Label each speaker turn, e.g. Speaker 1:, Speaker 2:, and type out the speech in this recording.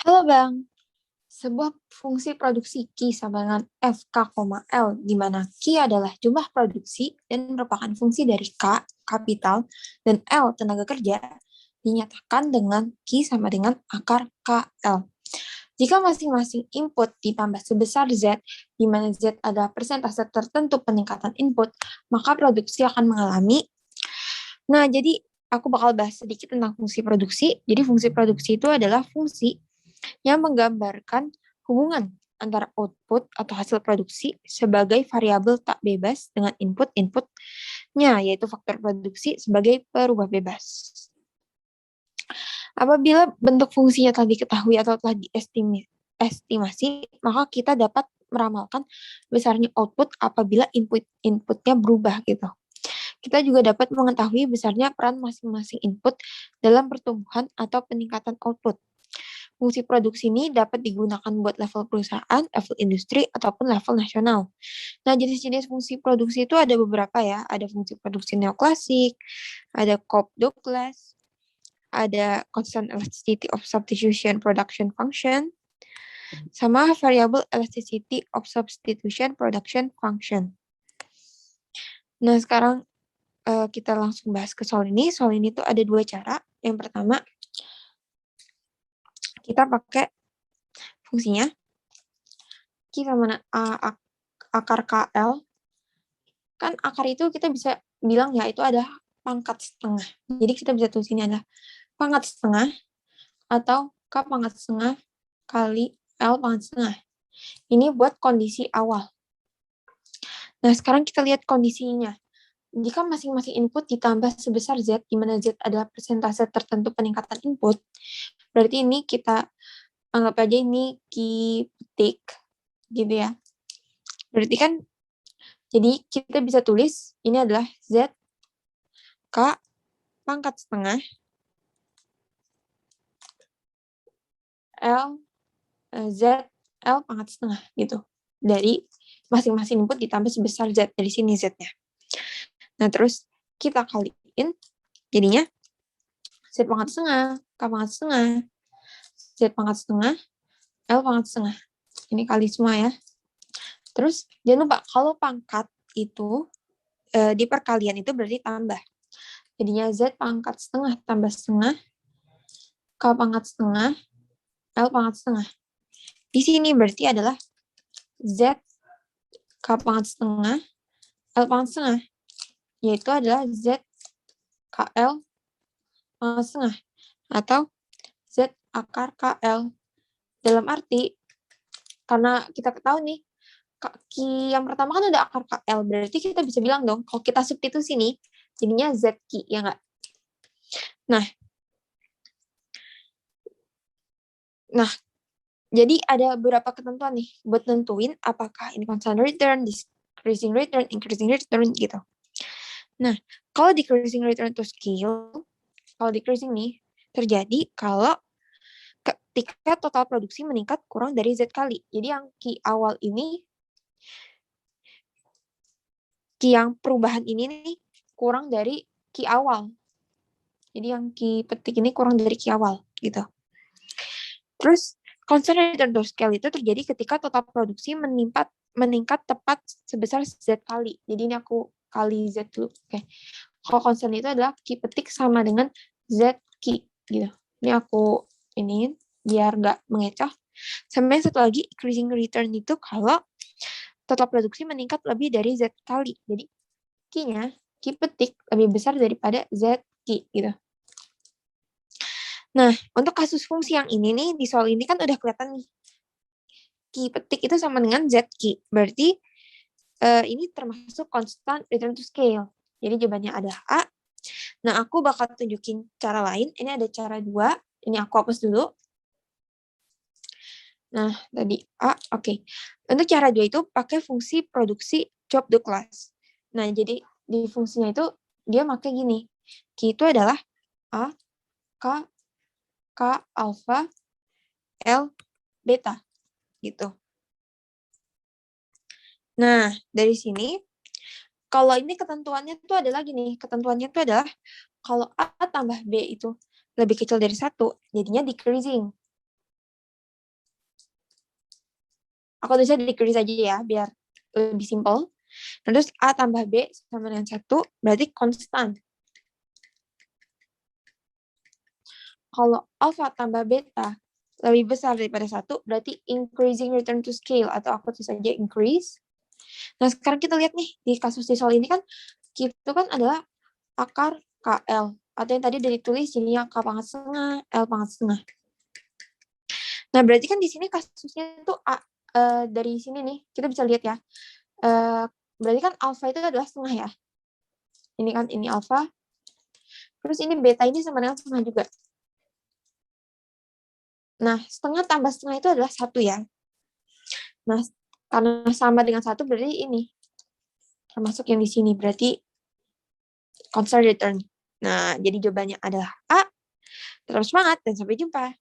Speaker 1: Halo Bang, sebuah fungsi produksi Q sama dengan FK, L, di mana Q adalah jumlah produksi dan merupakan fungsi dari K, kapital, dan L, tenaga kerja, dinyatakan dengan Q sama dengan akar KL. Jika masing-masing input ditambah sebesar Z, di mana Z adalah persentase tertentu peningkatan input, maka produksi akan mengalami. Nah, jadi aku bakal bahas sedikit tentang fungsi produksi. Jadi fungsi produksi itu adalah fungsi yang menggambarkan hubungan antara output atau hasil produksi sebagai variabel tak bebas dengan input-inputnya, yaitu faktor produksi sebagai perubah bebas. Apabila bentuk fungsinya telah diketahui atau telah diestimasi, maka kita dapat meramalkan besarnya output apabila inputnya berubah gitu. Kita juga dapat mengetahui besarnya peran masing-masing input dalam pertumbuhan atau peningkatan output. Fungsi produksi ini dapat digunakan buat level perusahaan, level industri, ataupun level nasional. Nah, jenis-jenis fungsi produksi itu ada beberapa ya. Ada fungsi produksi neoklasik, ada Cobb-Douglas, ada constant elasticity of substitution production function, sama variable elasticity of substitution production function. Nah, sekarang kita langsung bahas ke soal ini. Soal ini tuh ada dua cara. Yang pertama, kita pakai fungsinya Q sama akar KL. Kan akar itu kita bisa bilang ya itu adalah pangkat setengah. Jadi kita bisa tulis ini adalah pangkat setengah atau K pangkat setengah kali L pangkat setengah. Ini buat kondisi awal. Nah, sekarang kita lihat kondisinya. Jika masing-masing input ditambah sebesar Z, di mana Z adalah persentase tertentu peningkatan input, berarti ini kita anggap aja ini key petik, gitu ya. Berarti kan, jadi kita bisa tulis, ini adalah Z, K, pangkat setengah, L, Z, L pangkat setengah, gitu. Dari masing-masing input ditambah sebesar Z, dari sini Z-nya. Nah, terus kita kaliin, jadinya Z pangkat setengah, K pangkat setengah, Z pangkat setengah, L pangkat setengah. Ini kali semua ya. Terus jangan lupa kalau pangkat itu di perkalian itu berarti tambah. Jadinya Z pangkat setengah tambah setengah, K pangkat setengah, L pangkat setengah. Di sini berarti adalah Z K pangkat setengah, L pangkat setengah. Yaitu adalah Z KL pangkat setengah. Atau Z akar KL. Dalam arti, karena kita tahu nih, yang pertama kan ada akar KL, berarti kita bisa bilang dong, kalau kita substitusi nih, jadinya ZQ, ya nggak? Nah, jadi ada beberapa ketentuan nih, buat nentuin apakah ini constant return, decreasing return, increasing return, gitu. Nah, kalau decreasing return to scale, kalau decreasing nih, terjadi kalau ketika total produksi meningkat kurang dari Z kali. Jadi yang Q awal ini, Q yang perubahan ini nih, kurang dari Q awal. Jadi yang Q petik ini kurang dari Q awal, gitu. Terus, constant return to scale itu terjadi ketika total produksi meningkat tepat sebesar Z kali. Jadi ini aku kali Z dulu. Oke. Kalau constant itu adalah Q petik sama dengan Z Q, gitu. Ini aku ini biar nggak mengecoh. Sama yang satu lagi, increasing return itu kalau total produksi meningkat lebih dari Z kali. Jadi Q-nya, Q petik lebih besar daripada Z Q, gitu. Nah, untuk kasus fungsi yang ini nih, di soal ini kan udah kelihatan nih. Q petik itu sama dengan Z Q. Berarti ini termasuk constant return to scale. Jadi jawabannya ada A. Nah, aku bakal tunjukin cara lain. Ini ada cara 2. Ini aku hapus dulu. Nah, tadi A, oke. Untuk cara 2 itu pakai fungsi produksi Cobb-Douglas. Nah, jadi di fungsinya itu dia pakai gini. Q itu adalah A, K, K, alpha, L, beta. Gitu. Nah, dari sini, kalau ini ketentuannya itu ada lagi nih. Ketentuannya itu adalah kalau A tambah B itu lebih kecil dari 1, jadinya decreasing. Aku tulisnya decrease aja ya, biar lebih simple. Terus A tambah B sama dengan 1, berarti konstan. Kalau alpha tambah beta lebih besar daripada 1, berarti increasing return to scale, atau aku tulis saja increase. Nah, sekarang kita lihat nih, di kasus di soal ini kan, itu kan adalah akar KL, atau yang tadi udah ditulis jadinya K pangkat setengah, L pangkat setengah. Nah, berarti kan di sini kasusnya tuh dari sini nih, kita bisa lihat ya, berarti kan alpha itu adalah setengah ya. Ini kan, ini alpha. Terus ini beta ini sama dengan setengah juga. Nah, setengah tambah setengah itu adalah 1 ya. Nah, karena sama dengan 1 berarti ini. Termasuk yang di sini. Berarti constant return. Nah, jadi jawabannya adalah A. Tetap semangat dan sampai jumpa.